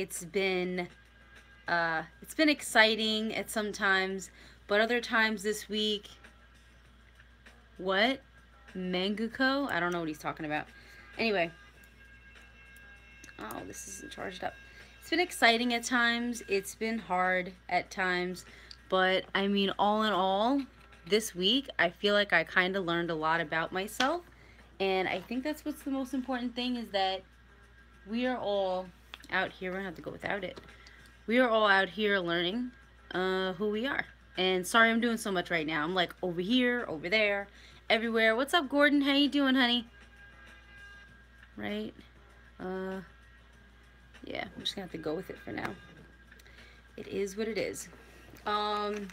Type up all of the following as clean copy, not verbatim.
it's been exciting at some times, but other times this week, what? Manguko? I don't know what he's talking about. Anyway, oh, this isn't charged up. It's been exciting at times. It's been hard at times. But I mean, all in all, this week, I feel like I kind of learned a lot about myself. And I think that's what's the most important thing is that we are all out here. We're going to have to go without it. We are all out here learning who we are. And sorry I'm doing so much right now. I'm like over here, over there, everywhere. What's up, Gordon? How you doing, honey? Right? Uh, yeah, I'm just gonna have to go with it for now. It is what it is. Um,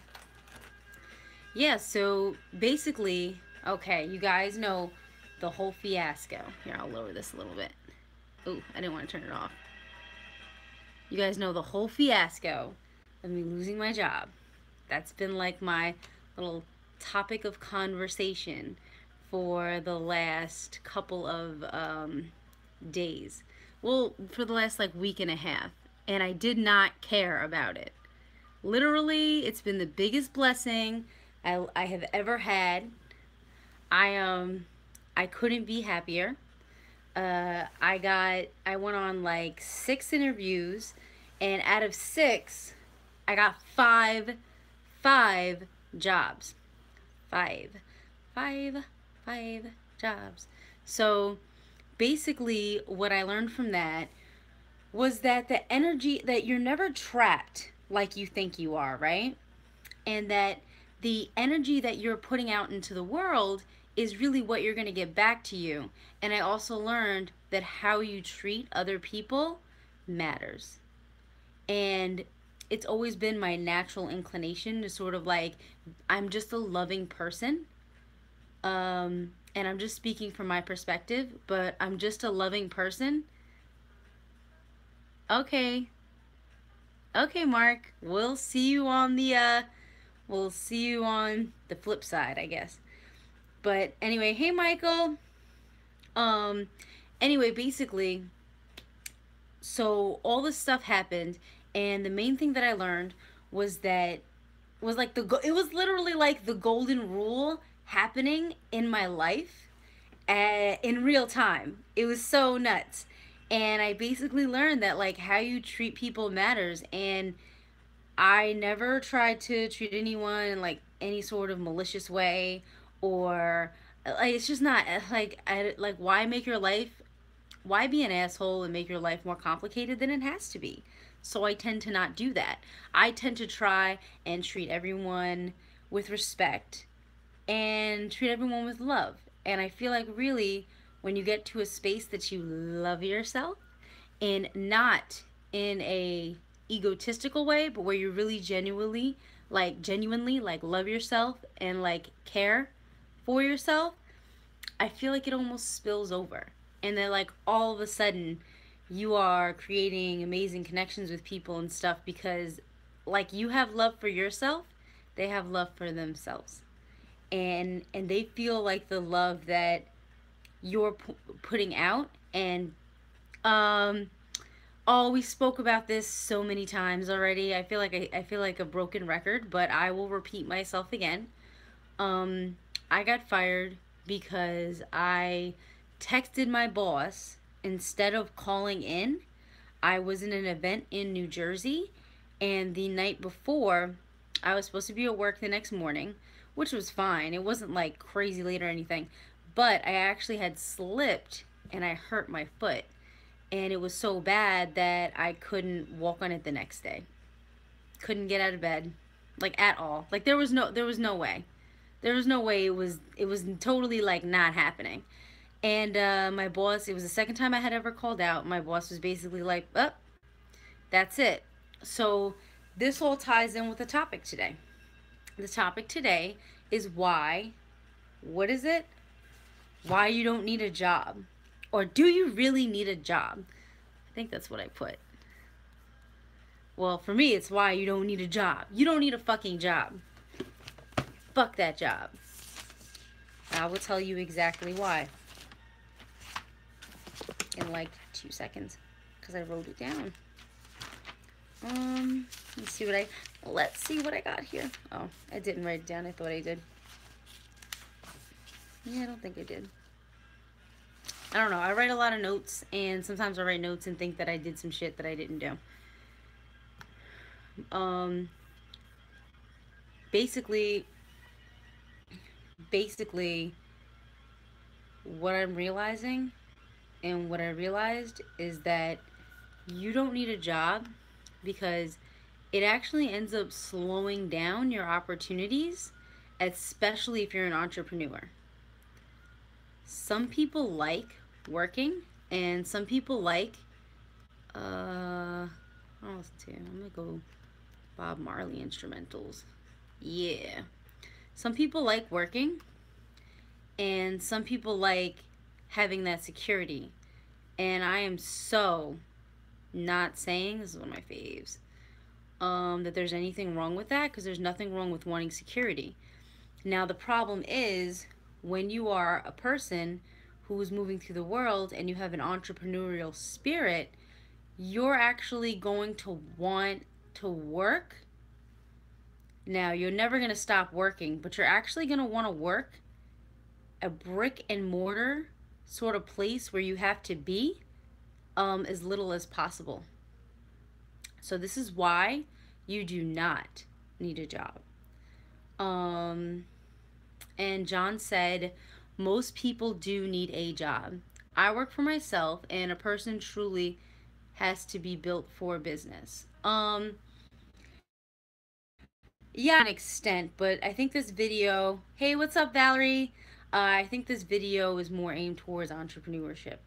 yeah, so basically, okay, you guys know the whole fiasco. Here, I'll lower this a little bit. Oh, I didn't want to turn it off. You guys know the whole fiasco of me losing my job. That's been like my little topic of conversation for the last couple of days. Well, for the last like week and a half. And I did not care about it. Literally, it's been the biggest blessing I have ever had. I couldn't be happier. I went on like 6 interviews, and out of 6, I got five jobs. Five, five jobs. So basically, what I learned from that was that the energy that you're never trapped like you think you are, right? And that the energy that you're putting out into the world is really what you're going to get back to you. And I also learned that how you treat other people matters. And it's always been my natural inclination to sort of like, I'm just a loving person. And I'm just speaking from my perspective, but I'm just a loving person. Okay. Okay, Mark. We'll see you on the flip side, I guess. But anyway, hey Michael. Um anyway, basically, so all this stuff happened, and the main thing that I learned was that was like it was literally like the golden rule happening in my life in real time. It was so nuts. And I basically learned that like how you treat people matters, and I never tried to treat anyone in like any sort of malicious way, or like it's just not like why make your life, why be an asshole and make your life more complicated than it has to be. So I tend to not do that. I tend to try and treat everyone with respect and treat everyone with love. And I feel like really when you get to a space that you love yourself, and not in a egotistical way, but where you really genuinely like love yourself and like care for yourself, I feel like it almost spills over. And then like all of a sudden you are creating amazing connections with people and stuff because like you have love for yourself, they have love for themselves. And they feel like the love that you're putting out. And um oh, we spoke about this so many times already. I feel like a broken record, but I will repeat myself again. Um, I got fired because I texted my boss instead of calling in. I was in an event in New Jersey, and the night before, I was supposed to be at work the next morning, which was fine. It wasn't like crazy late or anything, but I actually had slipped and I hurt my foot. And it was so bad that I couldn't walk on it the next day. Couldn't get out of bed, like at all. Like there was no way. There was no way it was totally like not happening. And my boss, it was the second time I had ever called out. My boss was basically like, "Oh, that's it." So this all ties in with the topic today. The topic today is why. What is it? Why you don't need a job. Or do you really need a job? I think that's what I put. Well, for me, it's why you don't need a job. You don't need a fucking job. Fuck that job. I will tell you exactly why in like 2 seconds because I wrote it down. let's see what I got here. Oh, I didn't write it down. I thought I did. Yeah, I don't think I did. I don't know. I write a lot of notes, and sometimes I write notes and think that I did some shit that I didn't do. Um, basically, basically, what I'm realizing and what I realized is that you don't need a job because it actually ends up slowing down your opportunities, especially if you're an entrepreneur. Some people like working, and some people like, I'll listen to, I'm gonna go Bob Marley instrumentals. Yeah. Some people like working, and some people like having that security. And I am so not saying, this is one of my faves, that there's anything wrong with that, because there's nothing wrong with wanting security. Now, the problem is when you are a person who is moving through the world and you have an entrepreneurial spirit, you're actually going to want to work. Now, you're never going to stop working, but you're actually going to want to work a brick and mortar sort of place where you have to be as little as possible. So this is why you do not need a job. And John said, most people do need a job. I work for myself, and a person truly has to be built for business. Yeah, an extent, but I think this video, hey, what's up, Valerie? I think this video is more aimed towards entrepreneurship.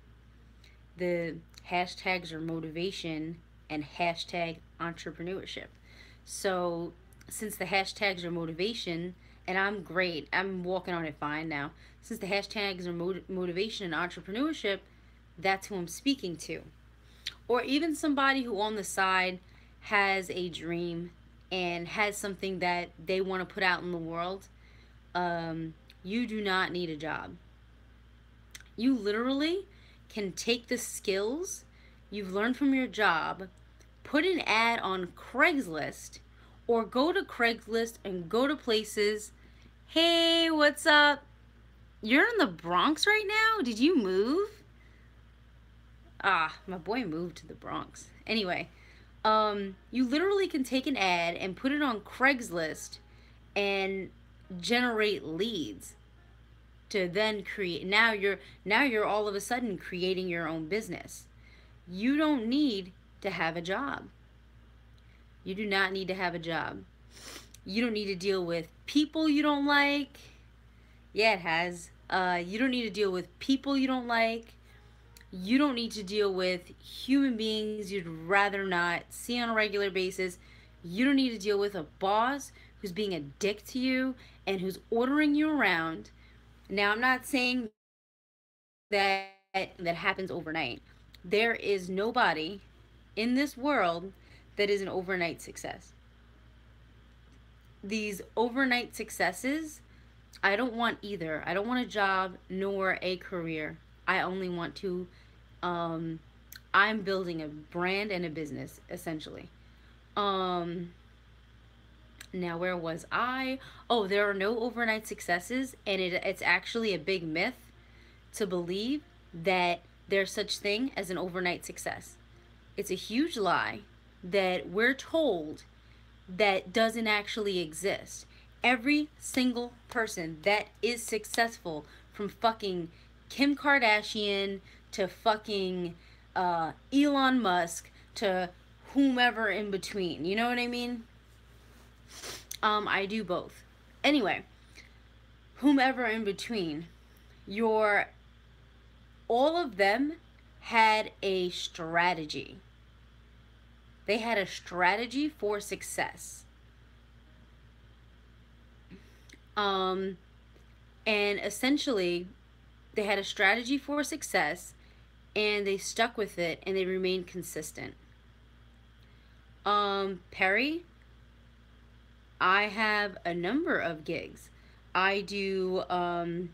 The hashtags are motivation and hashtag entrepreneurship. So, since the hashtags are motivation, and I'm great, I'm walking on it fine now. Since the hashtags are motivation and entrepreneurship, that's who I'm speaking to. Or even somebody who on the side has a dream and has something that they want to put out in the world. You do not need a job. You literally can take the skills you've learned from your job, put an ad on Craigslist, or go to Craigslist and go to places. Hey, what's up? You're in the Bronx right now? Did you move? Ah, my boy moved to the Bronx. Anyway, you literally can take an ad and put it on Craigslist and generate leads to then create. Now you're all of a sudden creating your own business. You don't need to have a job. You do not need to have a job. You don't need to deal with people you don't like. Yeah, it has. You don't need to deal with people you don't like. You don't need to deal with human beings you'd rather not see on a regular basis. You don't need to deal with a boss who's being a dick to you and who's ordering you around. Now, I'm not saying that happens overnight. There is nobody in this world that is an overnight success. These overnight successes, I don't want either. I don't want a job nor a career. I only want to, I'm building a brand and a business, essentially. Now, where was I? Oh, there are no overnight successes, and it's actually a big myth to believe that there's such thing as an overnight success. It's a huge lie that we're told that doesn't actually exist. Every single person that is successful, from fucking Kim Kardashian to fucking Elon Musk to whomever in between, you know what I mean? I do both. Anyway, whomever in between, all of them had a strategy. They had a strategy for success. And essentially, they had a strategy for success, and they stuck with it, and they remained consistent. Perry, I have a number of gigs. I do, I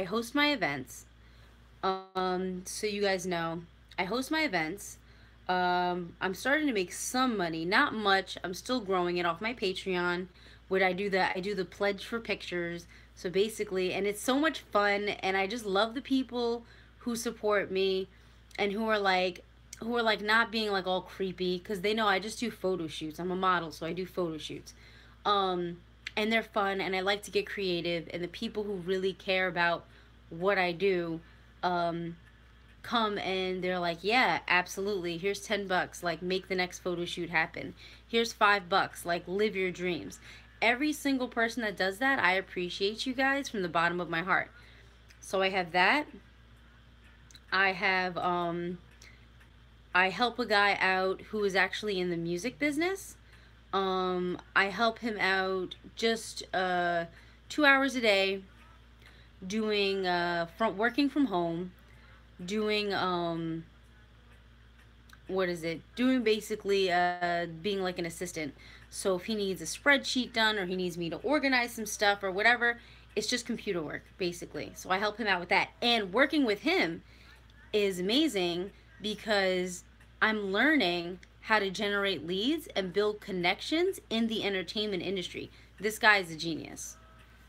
host my events. So you guys know, I host my events. I'm starting to make some money, not much. I'm still growing it off my Patreon. What I do that I do the pledge for pictures. So basically, and it's so much fun, and I just love the people who support me and who are like not being like all creepy because they know I just do photo shoots. I'm a model, so I do photo shoots. Um and they're fun, and I like to get creative, and the people who really care about what I do um come and they're like, yeah, absolutely, here's $10, like make the next photo shoot happen. Here's $5, like live your dreams. Every single person that does that, I appreciate you guys from the bottom of my heart. So I have that. I have I help a guy out who is actually in the music business. I help him out just 2 hours a day doing from working from home, doing what is it? Doing basically being like an assistant. So if he needs a spreadsheet done or he needs me to organize some stuff or whatever, it's just computer work basically. So I help him out with that. And working with him is amazing because I'm learning how to generate leads and build connections in the entertainment industry. This guy is a genius.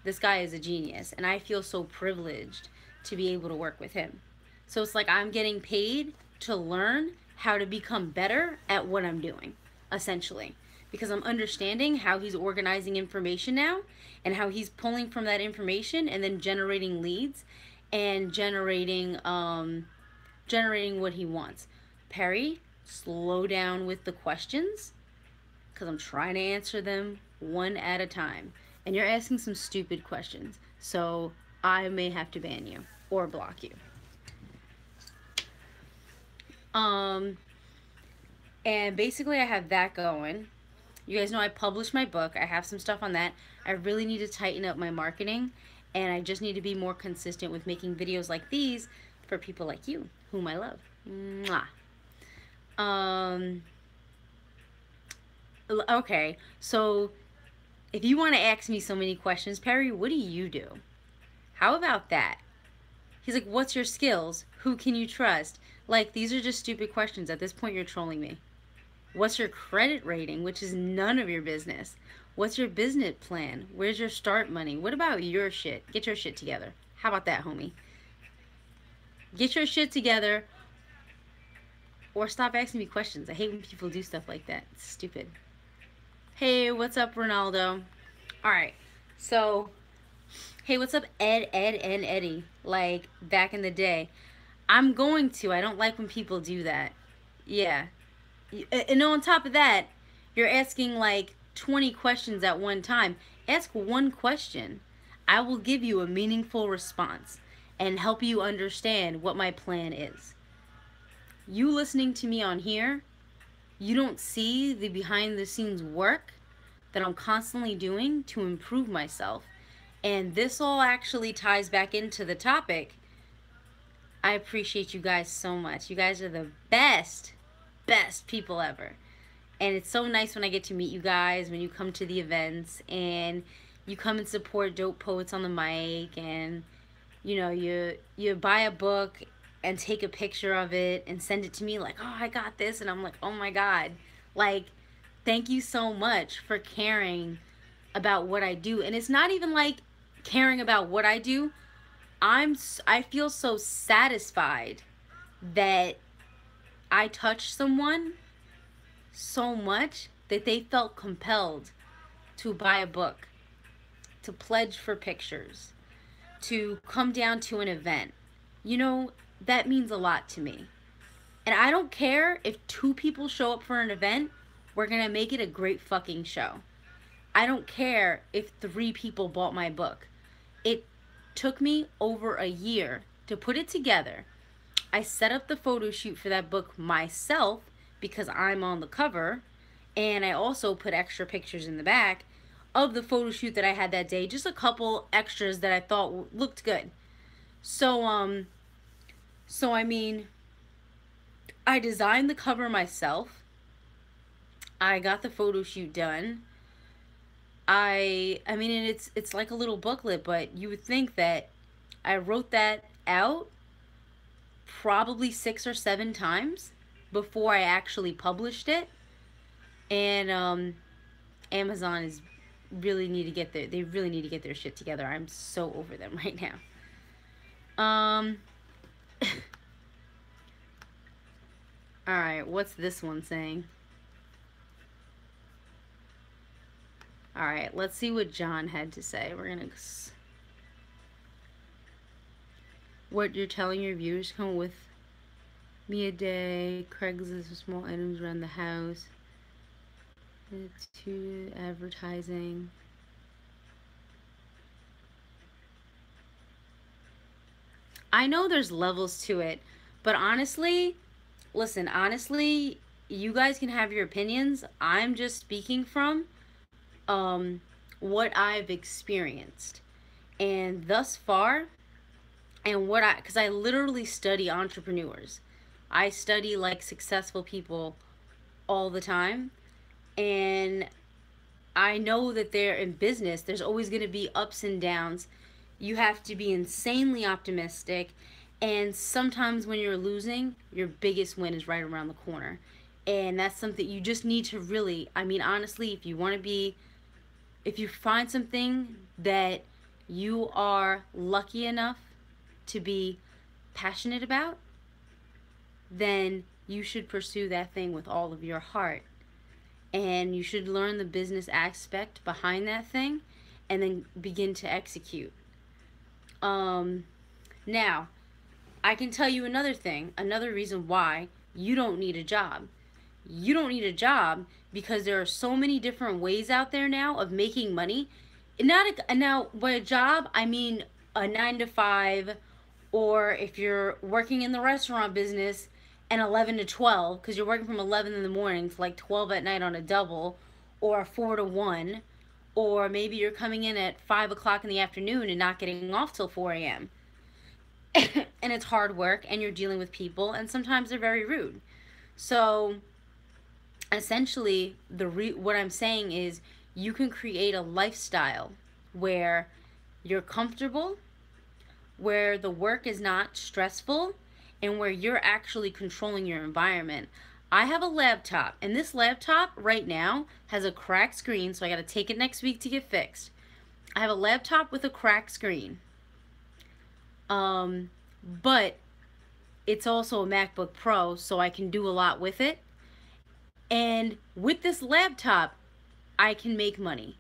This guy is a genius, and I feel so privileged to be able to work with him. So it's like I'm getting paid to learn how to become better at what I'm doing, essentially. Because I'm understanding how he's organizing information now and how he's pulling from that information and then generating leads and generating what he wants. Perry, slow down with the questions because I'm trying to answer them one at a time. And you're asking some stupid questions. So I may have to ban you or block you. Um, and basically I have that going. You guys know I published my book. I have some stuff on that. I really need to tighten up my marketing, and I just need to be more consistent with making videos like these for people like you, whom I love. Mwah. Um, okay, so if you want to ask me so many questions, Perry, what do you do? How about that? He's like, what's your skills? Who can you trust? Like, these are just stupid questions. At this point, you're trolling me. What's your credit rating? Which is none of your business. What's your business plan? Where's your start money? What about your shit? Get your shit together. How about that, homie? Get your shit together or stop asking me questions. I hate when people do stuff like that. It's stupid. Hey, what's up, Ronaldo? All right. So, hey, what's up, Ed, and Eddie? Like, back in the day. I don't like when people do that. Yeah. And on top of that, you're asking like 20 questions at one time. Ask one question. I will give you a meaningful response and help you understand what my plan is. You listening to me on here, you don't see the behind the scenes work that I'm constantly doing to improve myself. And this all actually ties back into the topic. I appreciate you guys so much. You guys are the best people ever. And it's so nice when I get to meet you guys, when you come to the events and you come and support Dope Poets on the mic, and you buy a book and take a picture of it and send it to me like, oh, I got this, and I'm like, oh my God, like, thank you so much for caring about what I do. And it's not even like caring about what I do. I feel so satisfied that I touched someone so much that they felt compelled to buy a book, to pledge for pictures, to come down to an event. That means a lot to me. And I don't care if 2 people show up for an event, we're gonna make it a great fucking show. I don't care if 3 people bought my book. It took me over a year to put it together. I set up the photo shoot for that book myself because I'm on the cover, and I also put extra pictures in the back of the photo shoot that I had that day, just a couple extras that I thought looked good. So I mean, I designed the cover myself. I got the photo shoot done. I mean, and it's like a little booklet, but you would think that I wrote that out probably 6 or 7 times. before I actually published it. And Amazon is really need to get their they really need to get their shit together. I'm so over them right now. All right, what's this one saying? All right, let's see what John had to say. We're gonna what you're telling your viewers come with me a day. Craigslist with small items around the house. It's to advertising. I know there's levels to it, but honestly, listen, honestly, you guys can have your opinions. I'm just speaking from um what I've experienced. And thus far, and what I, because I literally study entrepreneurs. I study like successful people all the time, and I know that they're in business. There's always going to be ups and downs. You have to be insanely optimistic. And sometimes when you're losing, your biggest win is right around the corner. And that's something you just need to really, I mean, honestly, if you want to be, if you find something that you are lucky enough to be passionate about, then you should pursue that thing with all of your heart. And you should learn the business aspect behind that thing and then begin to execute. Now, I can tell you another thing, another reason why you don't need a job. You don't need a job because there are so many different ways out there now of making money. Now, by a job, I mean a 9 to 5, or if you're working in the restaurant business, an 11 to 12, because you're working from 11 in the morning to like 12 at night on a double, or a 4 to 1, or maybe you're coming in at 5 o'clock in the afternoon and not getting off till 4 a.m. And it's hard work, and you're dealing with people, and sometimes they're very rude. So essentially, what I'm saying is you can create a lifestyle where you're comfortable, where the work is not stressful, and where you're actually controlling your environment. I have a laptop, and this laptop right now has a cracked screen, so I got to take it next week to get fixed. I have a laptop with a cracked screen. But it's also a MacBook Pro, so I can do a lot with it. And with this laptop, I can make money.